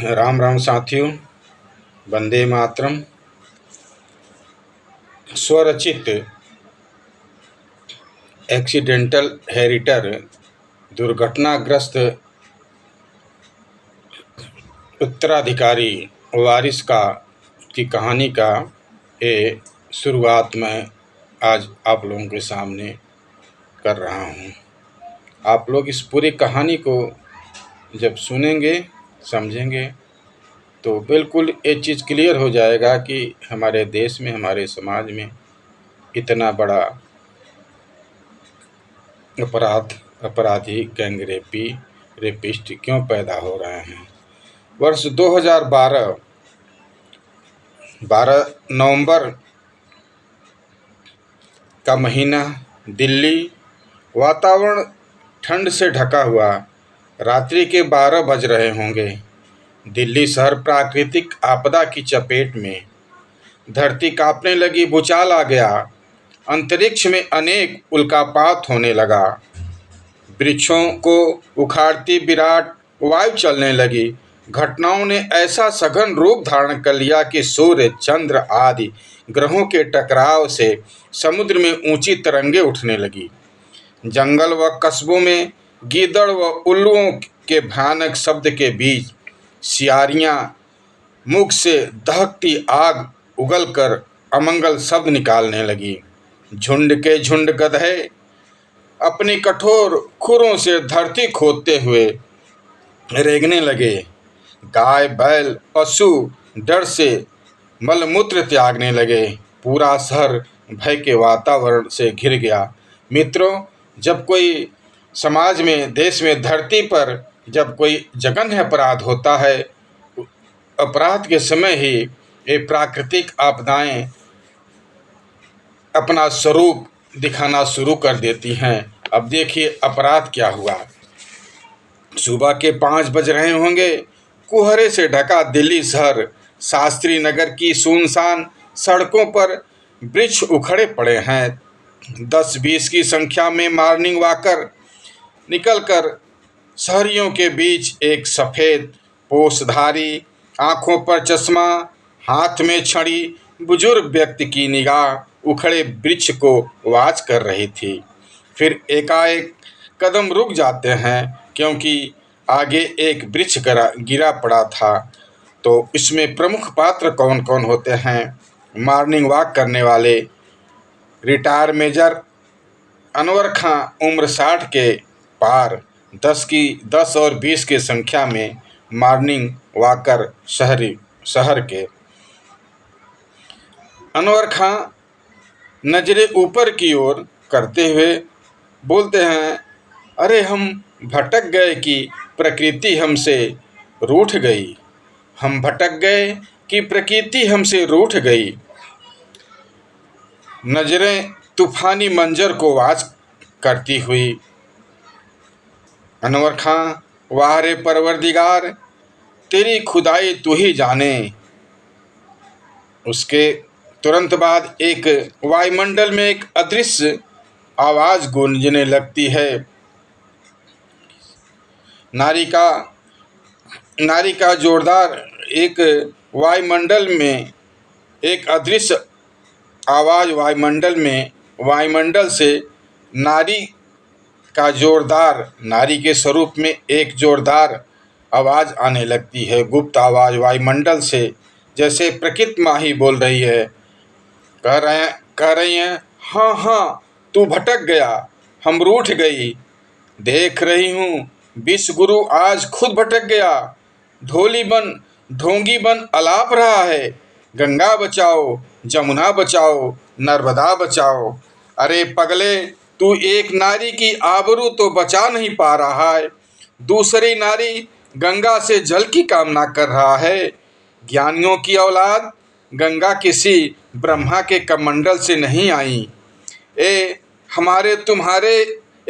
राम राम साथियों। वंदे मातरम। स्वरचित एक्सीडेंटल हेरिटर दुर्घटनाग्रस्त उत्तराधिकारी वारिस का की कहानी का ये शुरुआत मैं आज आप लोगों के सामने कर रहा हूँ। आप लोग इस पूरी कहानी को जब सुनेंगे समझेंगे तो बिल्कुल ये चीज़ क्लियर हो जाएगा कि हमारे देश में, हमारे समाज में इतना बड़ा अपराधी रेपिस्ट क्यों पैदा हो रहे हैं। वर्ष 2012 नवंबर का महीना, दिल्ली। वातावरण ठंड से ढका हुआ। रात्रि के 12 बज रहे होंगे। दिल्ली शहर प्राकृतिक आपदा की चपेट में। धरती कांपने लगी, भूचाल आ गया। अंतरिक्ष में अनेक उल्कापात होने लगा। वृक्षों को उखाड़ती विराट वायु चलने लगी। घटनाओं ने ऐसा सघन रूप धारण कर लिया कि सूर्य, चंद्र आदि ग्रहों के टकराव से समुद्र में ऊंची तरंगें उठने लगी। जंगल व कस्बों में गीदड़ व उल्लुओं के भयानक शब्द के बीच सियारियां मुख से दहकती आग उगलकर अमंगल शब्द निकालने लगी। झुंड के झुंड गधे अपनी कठोर खुरों से धरती खोदते हुए रेंगने लगे। गाय, बैल, पशु डर से मलमूत्र त्यागने लगे। पूरा शहर भय के वातावरण से घिर गया। मित्रों, जब कोई समाज में, देश में, धरती पर जब कोई जघन्य अपराध होता है, अपराध के समय ही ये प्राकृतिक आपदाएं अपना स्वरूप दिखाना शुरू कर देती हैं। अब देखिए अपराध क्या हुआ। सुबह के 5 बज रहे होंगे। कुहरे से ढका दिल्ली शहर, शास्त्री नगर की सुनसान सड़कों पर वृक्ष उखड़े पड़े हैं। 10-20 की संख्या में मॉर्निंग वॉकर निकलकर शहरियों के बीच एक सफ़ेद पोषधारी, आंखों पर चश्मा, हाथ में छड़ी बुजुर्ग व्यक्ति की निगाह उखड़े वृक्ष को वाच कर रही थी। फिर एकाएक कदम रुक जाते हैं क्योंकि आगे एक वृक्ष गिरा पड़ा था। तो इसमें प्रमुख पात्र कौन कौन होते हैं? मॉर्निंग वॉक करने वाले रिटायर मेजर अनवर खां, उम्र 60 के पार। 10 और 20 की संख्या में मॉर्निंग वॉकर शहर के। अनवर खां नजरें ऊपर की ओर करते हुए बोलते हैं, अरे हम भटक गए कि प्रकृति हमसे रूठ गई। हम भटक गए कि प्रकृति हमसे रूठ गई। नजरें तूफानी मंजर को वाच करती हुई अनवर खां, वाह रे परवरदिगार, तेरी खुदाई तू ही जाने। उसके तुरंत बाद एक वायुमंडल में एक अदृश्य आवाज़ गूंजने लगती है। नारी का जोरदार एक वायुमंडल में एक अदृश्य आवाज़ वायुमंडल से नारी के स्वरूप में एक जोरदार आवाज़ आने लगती है। गुप्त आवाज़ वायुमंडल से, जैसे प्रकृति माँ ही बोल रही है। कह रही हैं, हाँ हाँ, तू भटक गया, हम रूठ गई। देख रही हूँ विश्व गुरु आज खुद भटक गया। ढोंगी बन अलाप रहा है, गंगा बचाओ, जमुना बचाओ, नर्मदा बचाओ। अरे पगले, तू एक नारी की आबरू तो बचा नहीं पा रहा है, दूसरी नारी गंगा से जल की कामना कर रहा है। ज्ञानियों की औलाद गंगा किसी ब्रह्मा के कमंडल से नहीं आई। ये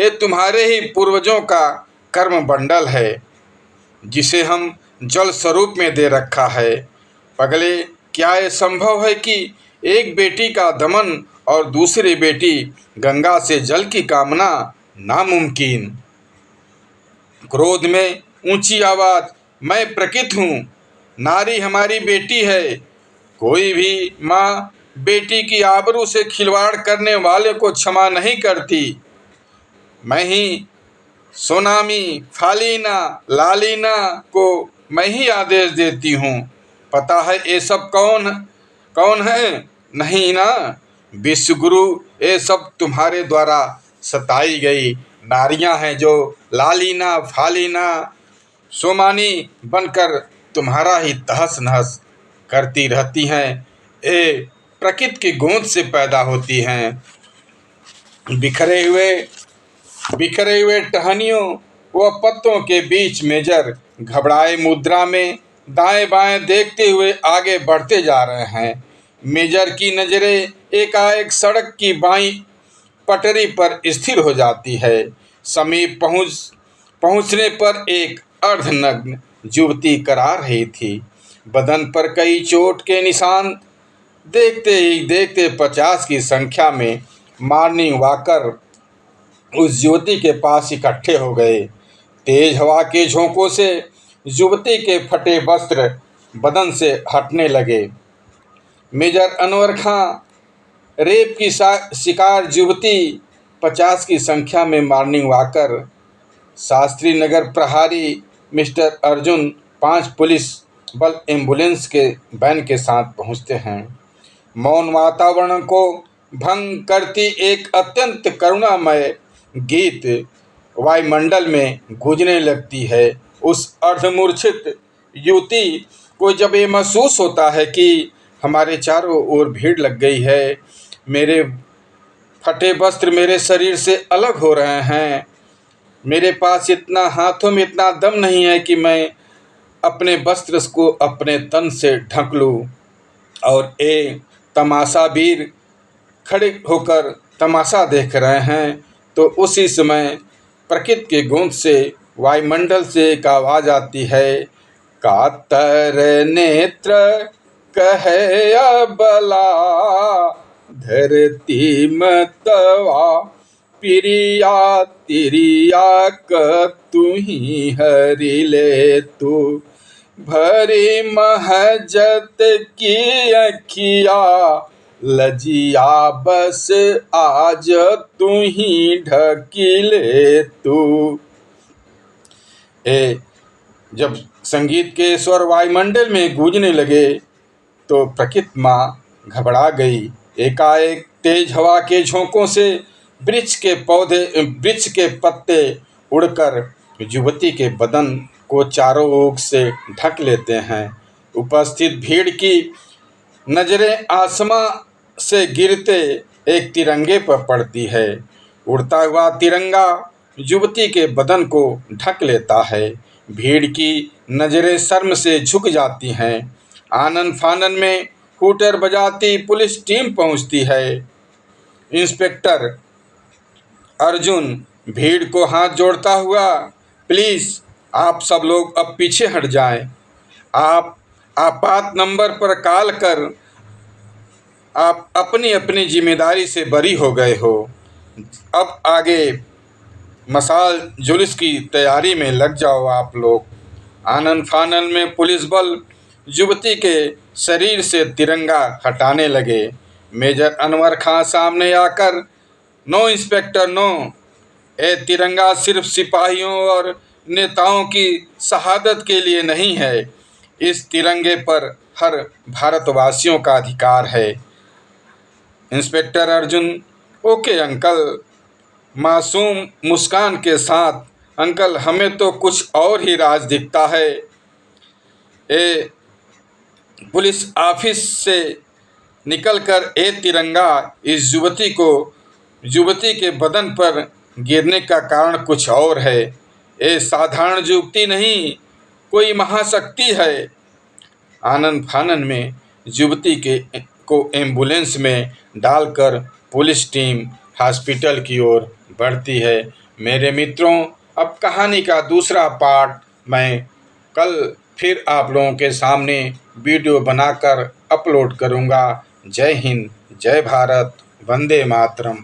तुम्हारे ही पूर्वजों का कर्म बंडल है, जिसे हम जल स्वरूप में दे रखा है। पगले, क्या ये संभव है कि एक बेटी का दमन और दूसरी बेटी गंगा से जल की कामना? नामुमकिन। क्रोध में ऊंची आवाज, मैं प्रकृति हूँ, नारी हमारी बेटी है। कोई भी माँ बेटी की आबरू से खिलवाड़ करने वाले को क्षमा नहीं करती। मैं ही सोनामी, फालीना, लालीना को मैं ही आदेश देती हूँ। पता है ये सब कौन कौन है? नहीं ना? विश्वगुरु ये सब तुम्हारे द्वारा सताई गई नारियां हैं, जो लालीना, फालीना, सोमानी बनकर तुम्हारा ही तहस नहस करती रहती हैं। ये प्रकृति की गोद से पैदा होती हैं। बिखरे हुए टहनियों व पत्तों के बीच मेजर घबराए मुद्रा में दाएं बाएं देखते हुए आगे बढ़ते जा रहे हैं। मेजर की नजरें एकाएक सड़क की बाईं पटरी पर स्थिर हो जाती है। समीप पहुंचने पर एक अर्धनग्न युवती करा रही थी। बदन पर कई चोट के निशान। देखते ही देखते 50 की संख्या में मॉर्निंग वॉकर उस युवती के पास इकट्ठे हो गए। तेज हवा के झोंकों से युवती के फटे वस्त्र बदन से हटने लगे। मेजर अनवर खां, रेप की शिकार युवती, 50 की संख्या में मॉर्निंग वॉकर, शास्त्री नगर प्रभारी मिस्टर अर्जुन 5 पुलिस बल एम्बुलेंस के वैन के साथ पहुंचते हैं। मौन वातावरण को भंग करती एक अत्यंत करुणामय गीत वायुमंडल में गूंजने लगती है। उस अर्धमूर्छित युवती को जब ये महसूस होता है कि हमारे चारों ओर भीड़ लग गई है, मेरे फटे वस्त्र मेरे शरीर से अलग हो रहे हैं, मेरे पास इतना हाथों में इतना दम नहीं है कि मैं अपने वस्त्र को अपने तन से ढक लूँ, और ये तमाशाबीर खड़े होकर तमाशा देख रहे हैं। तो उसी समय प्रकृति के गूंज से वायुमंडल से एक आवाज़ आती है, कातर नेत्र कहे अबला, धरती मतवा प्रिया तिरिया क तू ही हरि ले तू, भरी महजत की अखिया, लजिया बस आज तू ही ढकी ले तू। जब संगीत के स्वर वायुमंडल में गूंजने लगे तो प्रकृति माँ घबरा गई। एकाएक तेज हवा के झोंकों से वृक्ष के पत्ते उड़कर युवती के बदन को चारों ओर से ढक लेते हैं। उपस्थित भीड़ की नजरें आसमां से गिरते एक तिरंगे पर पड़ती है। उड़ता हुआ तिरंगा युवती के बदन को ढक लेता है। भीड़ की नजरें शर्म से झुक जाती हैं। आनन फानन में हूटर बजाती पुलिस टीम पहुंचती है। इंस्पेक्टर अर्जुन भीड़ को हाथ जोड़ता हुआ, प्लीज़ आप सब लोग अब पीछे हट जाएं। आप आपात नंबर पर कॉल कर आप अपनी अपनी जिम्मेदारी से बरी हो गए हो। अब आगे मसाल जुलूस की तैयारी में लग जाओ आप लोग। आनन फानन में पुलिस बल युवती के शरीर से तिरंगा हटाने लगे। मेजर अनवर खां सामने आकर, नो इंस्पेक्टर नो, ये तिरंगा सिर्फ सिपाहियों और नेताओं की शहादत के लिए नहीं है। इस तिरंगे पर हर भारतवासियों का अधिकार है। इंस्पेक्टर अर्जुन, ओके अंकल, मासूम मुस्कान के साथ, अंकल हमें तो कुछ और ही राज दिखता है। ए पुलिस ऑफिस से निकलकर ए तिरंगा इस युवती के बदन पर गिरने का कारण कुछ और है। ये साधारण युवती नहीं, कोई महाशक्ति है। आनन फानन में युवती को एम्बुलेंस में डालकर पुलिस टीम हॉस्पिटल की ओर बढ़ती है। मेरे मित्रों, अब कहानी का दूसरा पार्ट मैं कल फिर आप लोगों के सामने वीडियो बनाकर अपलोड करूँगा। जय हिंद, जय भारत, वंदे मातरम।